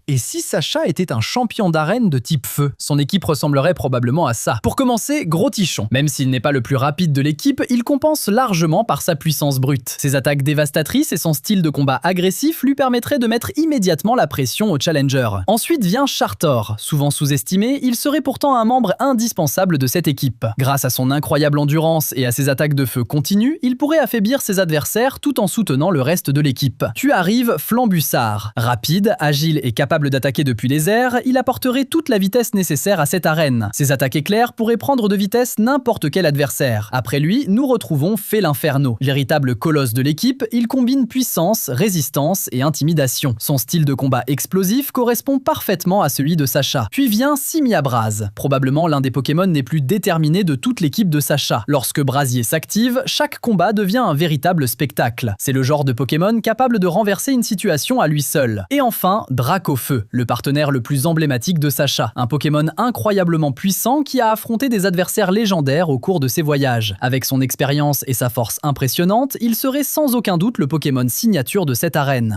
Et si Sacha était un champion d'arène de type feu? Son équipe ressemblerait probablement à ça. Pour commencer, gros tichon. Même s'il n'est pas le plus rapide de l'équipe, il compense largement par sa puissance brute. Ses attaques dévastatrices et son style de combat agressif lui permettraient de mettre immédiatement la pression au challenger. Ensuite vient Chartor. Souvent sous-estimé, il serait pourtant un membre indispensable de cette équipe. Grâce à son incroyable endurance et à ses attaques de feu continues, il pourrait affaiblir ses adversaires tout en soutenant le reste de l'équipe. Puis arrive Flambussard. Rapide, agile et capable d'attaquer depuis les airs, il apporterait toute la vitesse nécessaire à cette arène. Ses attaques éclairs pourraient prendre de vitesse n'importe quel adversaire. Après lui, nous retrouvons Félinferno. Véritable colosse de l'équipe, il combine puissance, résistance et intimidation. Son style de combat explosif correspond parfaitement à celui de Sacha. Puis vient Simiabras, probablement l'un des Pokémon les plus déterminés de toute l'équipe de Sacha. Lorsque Brasier s'active, chaque combat devient un véritable spectacle. C'est le genre de Pokémon capable de renverser une situation à lui seul. Et enfin, Dracofeu, le partenaire le plus emblématique de Sacha. Un Pokémon incroyablement puissant qui a affronté des adversaires légendaires au cours de ses voyages. Avec son expérience et sa force impressionnante, il serait sans aucun doute le Pokémon signature de cette arène.